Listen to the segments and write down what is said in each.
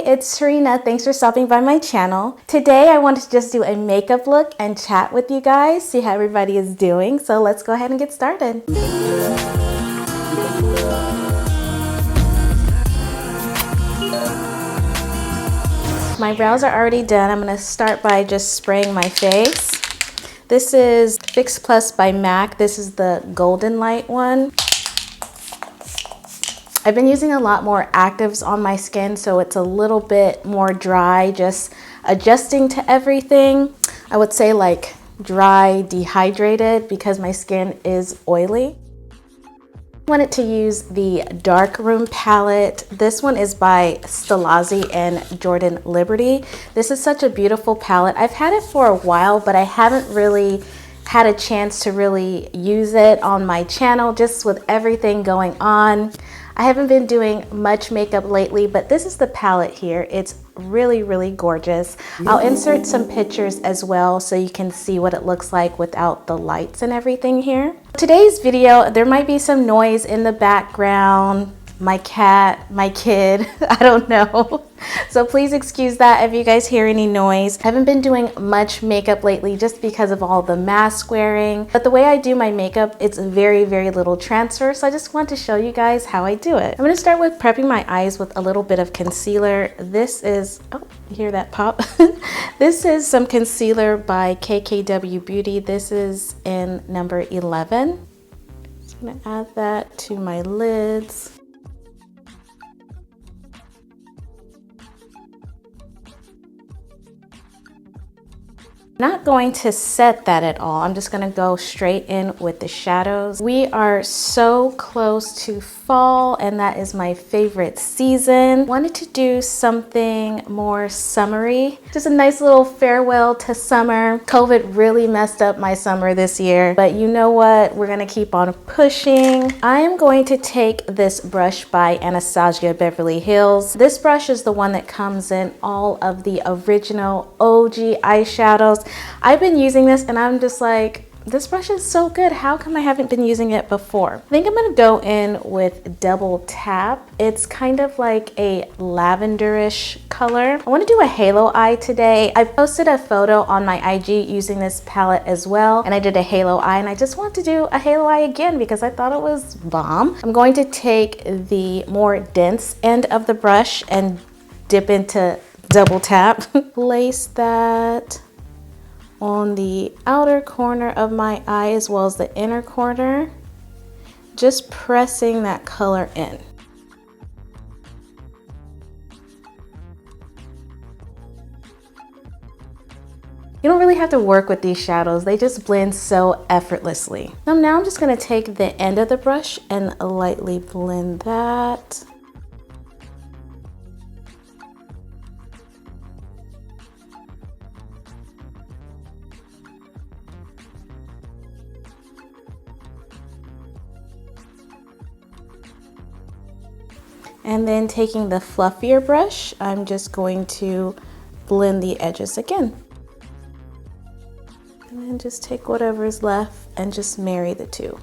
it's Terreana. Thanks for stopping by my channel. Today I wanted to just do a makeup look and chat with you guys, see how everybody is doing. So let's go ahead and get started. My brows are already done. I'm going to start by just spraying my face. This is Fix Plus by MAC. This is the Golden Light one. I've been using a lot more actives on my skin, so it's a little bit more dry, just adjusting to everything. I would say like dry, dehydrated, because my skin is oily. I wanted to use the Darkroom palette. This one is by Stilazzi and Jordan Liberty. This is such a beautiful palette. I've had it for a while, but I haven't really had a chance to really use it on my channel, just with everything going on. I haven't been doing much makeup lately, but this is the palette here. It's really, really gorgeous. I'll insert some pictures as well so you can see what it looks like without the lights and everything here. Today's video, there might be some noise in the background. My cat, my kid, I don't know. So please excuse that if you guys hear any noise. I haven't been doing much makeup lately just because of all the mask wearing. But the way I do my makeup, it's very, very little transfer. So I just want to show you guys how I do it. I'm gonna start with prepping my eyes with a little bit of concealer. This is, oh, you hear that pop? This is some concealer by KKW Beauty. This is in number 11. Just gonna add that to my lids. Not going to set that at all. I'm just gonna go straight in with the shadows. We are so close to fall, and that is my favorite season. Wanted to do something more summery. Just a nice little farewell to summer. COVID really messed up my summer this year, but you know what? We're gonna keep on pushing. I am going to take this brush by Anastasia Beverly Hills. This brush is the one that comes in all of the original OG eyeshadows. I've been using this and I'm just like, this brush is so good. How come I haven't been using it before? I think I'm gonna go in with Double Tap. It's kind of like a lavenderish color. I wanna do a halo eye today. I posted a photo on my IG using this palette as well, and I did a halo eye, and I just want to do a halo eye again because I thought it was bomb. I'm going to take the more dense end of the brush and dip into Double Tap. Place that on the outer corner of my eye as well as the inner corner, just pressing that color in. You don't really have to work with these shadows. They just blend so effortlessly. Now I'm just gonna take the end of the brush and lightly blend that. And then taking the fluffier brush, I'm just going to blend the edges again. And then just take whatever is left and just marry the two.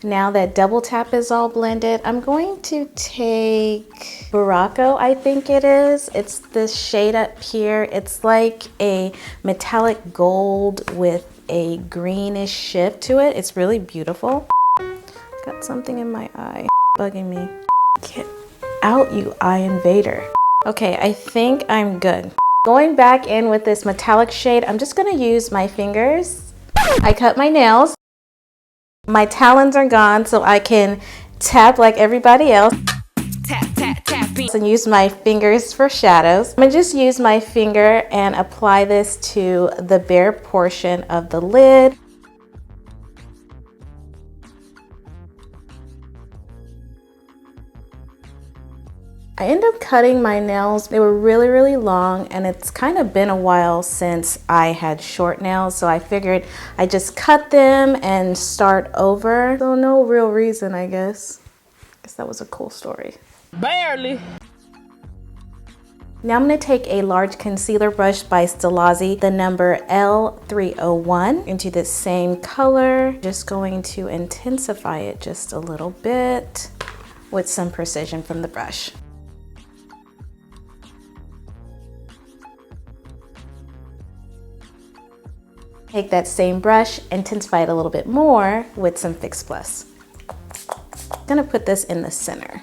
Now that Double Tap is all blended, I'm going to take Baracco, I think it is. It's this shade up here. It's like a metallic gold with a greenish shift to it. It's really beautiful. Got something in my eye bugging me. Get out, you eye invader. Okay, I think I'm good. Going back in with this metallic shade, I'm just gonna use my fingers. I cut my nails. My talons are gone, so I can tap like everybody else. Tap, tap, tap. And use my fingers for shadows. I'm gonna just use my finger and apply this to the bare portion of the lid. I ended up cutting my nails. They were really, really long, and it's kind of been a while since I had short nails, so I figured I'd just cut them and start over. So no real reason, I guess. That was a cool story. Barely. Now I'm going to take a large concealer brush by Stilazzi, the number L301, into the same color. Just going to intensify it just a little bit with some precision from the brush. Take that same brush, intensify it a little bit more with some Fix Plus. I'm going to put this in the center.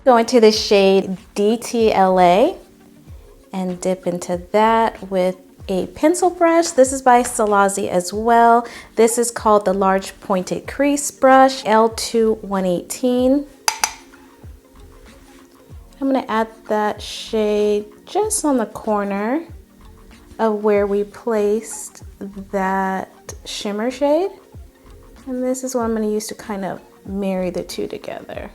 Go into the shade DTLA and dip into that with a pencil brush. This is by Stilazzi as well. This is called the Large Pointed Crease Brush, L2-118. I'm going to add that shade just on the corner of where we placed that shimmer shade. And this is what I'm going to use to kind of marry the two together.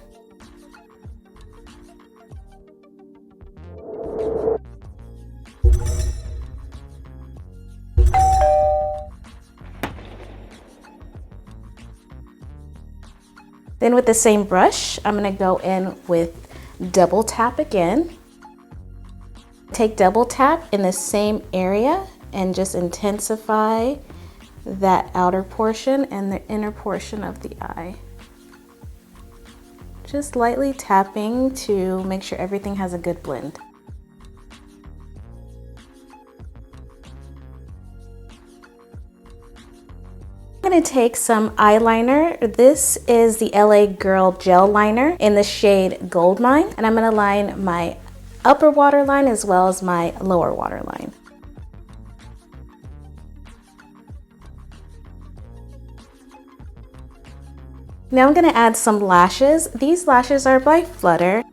Then with the same brush, I'm going to go in with double tap again. Take double tap in the same area and just intensify that outer portion and the inner portion of the eye. Just lightly tapping to make sure everything has a good blend. I'm going to take some eyeliner. This is the LA Girl Gel Liner in the shade Goldmine, and I'm going to line my upper waterline as well as my lower waterline. Now I'm going to add some lashes. These lashes are by Flutter.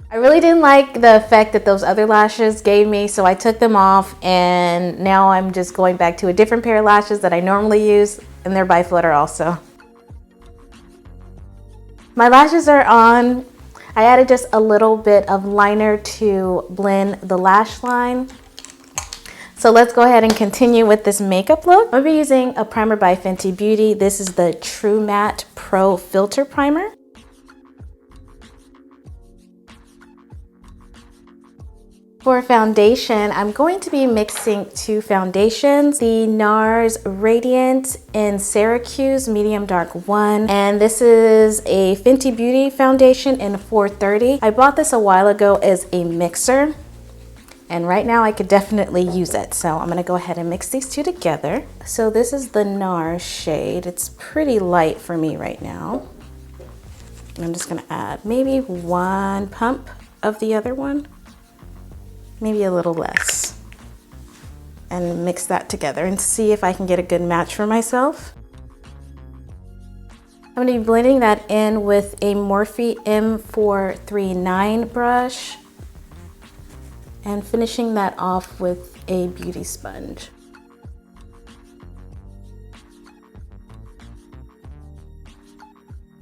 I really didn't like the effect that those other lashes gave me, so I took them off, and now I'm just going back to a different pair of lashes that I normally use, and they're by Flutter also. My lashes are on. I added just a little bit of liner to blend the lash line. So let's go ahead and continue with this makeup look. I'll be using a primer by Fenty Beauty. This is the True Matte Pro Filter Primer. For foundation, I'm going to be mixing two foundations, the NARS Radiant in Syracuse Medium Dark 1, and this is a Fenty Beauty foundation in 430. I bought this a while ago as a mixer, and right now I could definitely use it. So I'm gonna go ahead and mix these two together. So this is the NARS shade. It's pretty light for me right now. And I'm just gonna add maybe one pump of the other one. Maybe a little less, and mix that together and see if I can get a good match for myself. I'm going to be blending that in with a Morphe M439 brush and finishing that off with a beauty sponge.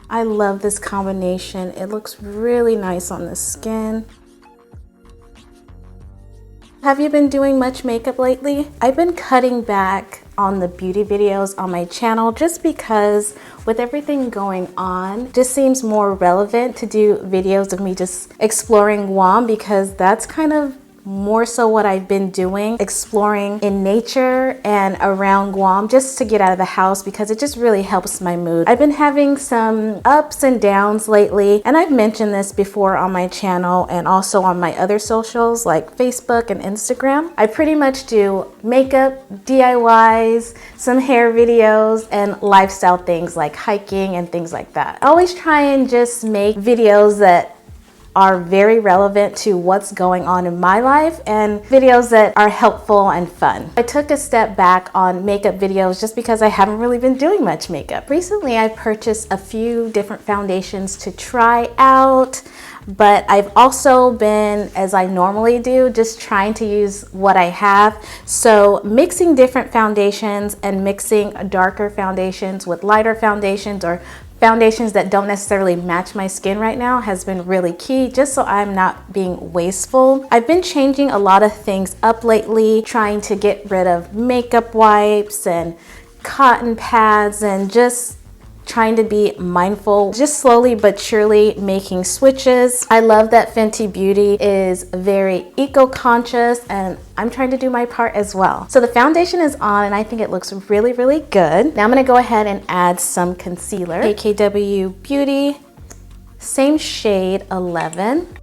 I love this combination. It looks really nice on the skin. Have you been doing much makeup lately? I've been cutting back on the beauty videos on my channel just because with everything going on, it just seems more relevant to do videos of me just exploring Guam, because that's kind of more so what I've been doing, exploring in nature and around Guam just to get out of the house, because it just really helps my mood. I've been having some ups and downs lately, and I've mentioned this before on my channel and also on my other socials like Facebook and Instagram. I pretty much do makeup, DIYs, some hair videos, and lifestyle things like hiking and things like that. I always try and just make videos that are very relevant to what's going on in my life and videos that are helpful and fun. I took a step back on makeup videos just because I haven't really been doing much makeup. Recently, I purchased a few different foundations to try out, but I've also been, as I normally do, just trying to use what I have. So mixing different foundations and mixing darker foundations with lighter foundations, or foundations that don't necessarily match my skin right now has been really key, just so I'm not being wasteful. I've been changing a lot of things up lately, trying to get rid of makeup wipes and cotton pads and just trying to be mindful, just slowly but surely making switches. I love that Fenty Beauty is very eco-conscious, and I'm trying to do my part as well. So the foundation is on and I think it looks really, really good. Now I'm gonna go ahead and add some concealer. KKW Beauty, same shade 11.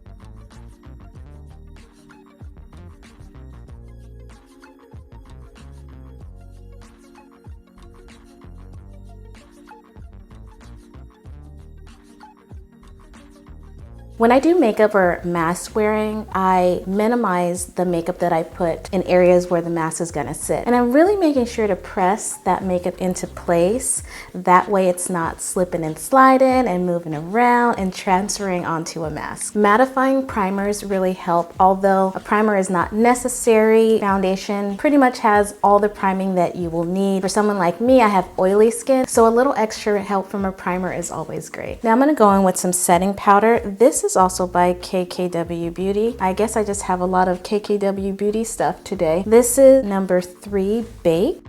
When I do makeup or mask wearing, I minimize the makeup that I put in areas where the mask is gonna sit. And I'm really making sure to press that makeup into place. That way it's not slipping and sliding and moving around and transferring onto a mask. Mattifying primers really help. Although a primer is not necessary, foundation pretty much has all the priming that you will need. For someone like me, I have oily skin, so a little extra help from a primer is always great. Now I'm gonna go in with some setting powder. This is also by KKW Beauty. I guess I just have a lot of KKW Beauty stuff today. This is number 3 Bake.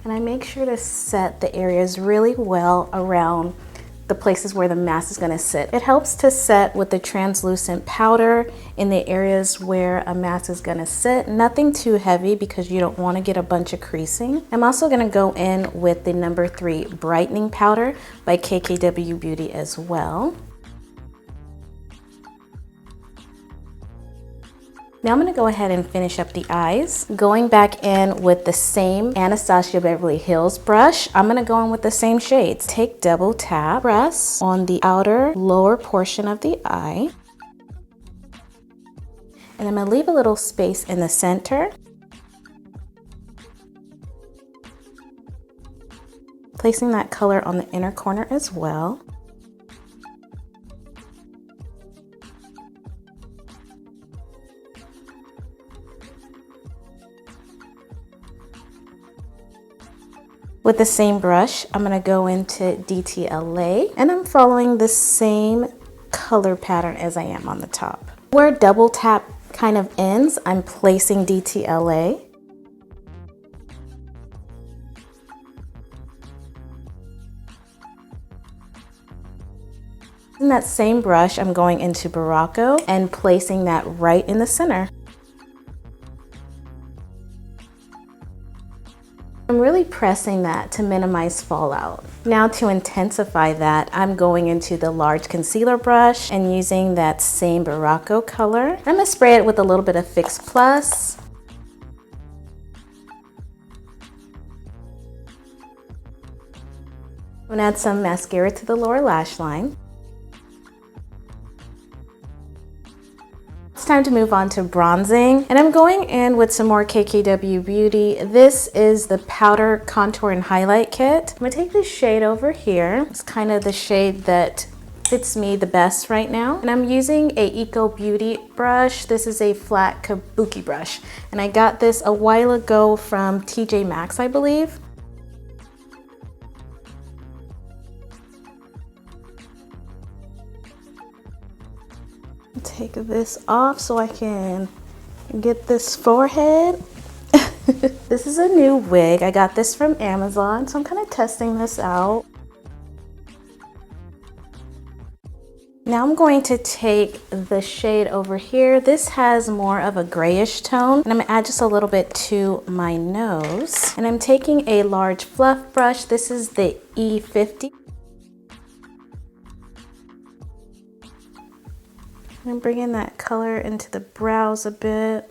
And I make sure to set the areas really well around the places where the mask is going to sit. It helps to set with the translucent powder in the areas where a mask is going to sit. Nothing too heavy because you don't want to get a bunch of creasing. I'm also going to go in with the number 3 brightening powder by KKW Beauty as well. Now I'm gonna go ahead and finish up the eyes. Going back in with the same Anastasia Beverly Hills brush, I'm gonna go in with the same shades. Take double tap, press on the outer lower portion of the eye. And I'm gonna leave a little space in the center. Placing that color on the inner corner as well. With the same brush, I'm gonna go into DTLA, and I'm following the same color pattern as I am on the top. Where double tap kind of ends, I'm placing DTLA. In that same brush, I'm going into Barocco and placing that right in the center. I'm really pressing that to minimize fallout. Now to intensify that, I'm going into the large concealer brush and using that same Barocco color. I'm gonna spray it with a little bit of Fix Plus. I'm gonna add some mascara to the lower lash line. It's time to move on to bronzing, and I'm going in with some more KKW Beauty. This is the Powder Contour and Highlight Kit. I'm gonna take this shade over here. It's kind of the shade that fits me the best right now. And I'm using a Eco Beauty brush. This is a flat kabuki brush. And I got this a while ago from TJ Maxx, I believe. Take this off so I can get this forehead. This is a new wig. I got this from Amazon, so I'm kind of testing this out. Now I'm going to take the shade over here. This has more of a grayish tone, and I'm gonna add just a little bit to my nose. And I'm taking a large fluff brush. This is the E50. I'm bringing that color into the brows a bit.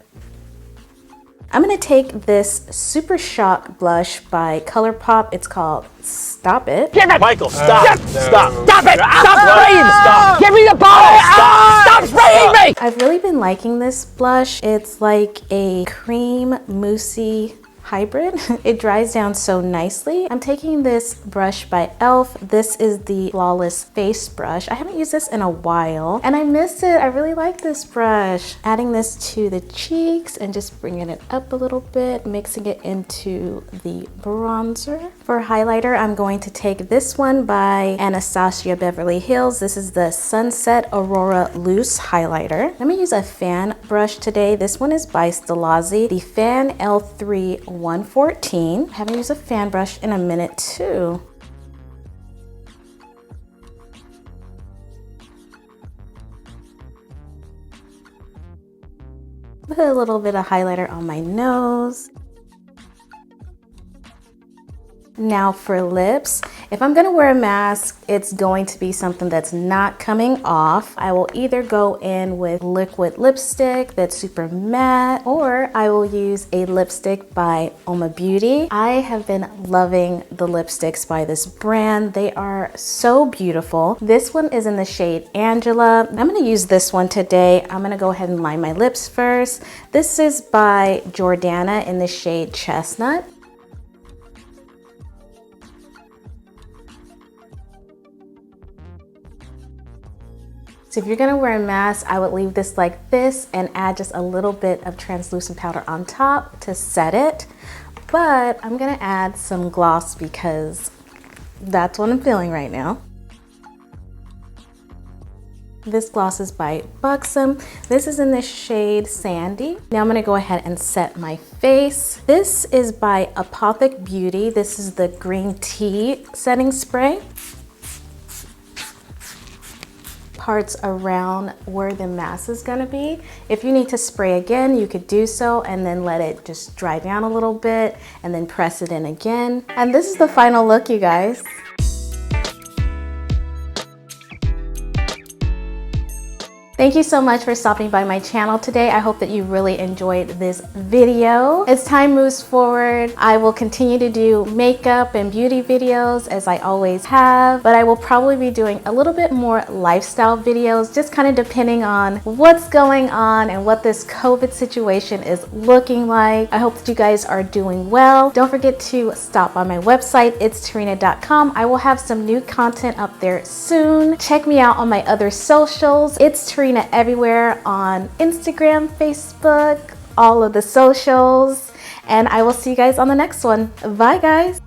I'm gonna take this Super Shock blush by ColourPop. It's called Stop It. Give it! Michael, stop! Stop! Stop it! Stop spraying! Stop! Give me the bottle! Stop spraying me! I've really been liking this blush. It's like a cream, moussey hybrid. It dries down so nicely. I'm taking this brush by e.l.f. This is the Flawless Face Brush. I haven't used this in a while and I miss it. I really like this brush. Adding this to the cheeks and just bringing it up a little bit, mixing it into the bronzer. For highlighter, I'm going to take this one by Anastasia Beverly Hills. This is the Sunset Aurora Loose Highlighter. I'm gonna use a fan brush today. This one is by Stilazzi, the Fan L3 114. I haven't used a fan brush in a minute too. Put a little bit of highlighter on my nose. Now for lips, if I'm gonna wear a mask, it's going to be something that's not coming off. I will either go in with liquid lipstick that's super matte, or I will use a lipstick by Oma Beauty. I have been loving the lipsticks by this brand. They are so beautiful. This one is in the shade Angela. I'm gonna use this one today. I'm gonna go ahead and line my lips first. This is by Jordana in the shade Chestnut. So if you're gonna wear a mask, I would leave this like this and add just a little bit of translucent powder on top to set it. But I'm gonna add some gloss because that's what I'm feeling right now. This gloss is by Buxom. This is in the shade Sandy. Now I'm gonna go ahead and set my face. This is by Apothic Beauty. This is the green tea setting spray. Parts around where the mask is gonna be. If you need to spray again, you could do so and then let it just dry down a little bit and then press it in again. And this is the final look, you guys. Thank you so much for stopping by my channel today. I hope that you really enjoyed this video. As time moves forward, I will continue to do makeup and beauty videos as I always have, but I will probably be doing a little bit more lifestyle videos, just kind of depending on what's going on and what this COVID situation is looking like. I hope that you guys are doing well. Don't forget to stop by my website, it's Terreana.com. I will have some new content up there soon. Check me out on my other socials. It's Terreana everywhere on Instagram, Facebook, all of the socials, and I will see you guys on the next one. Bye guys.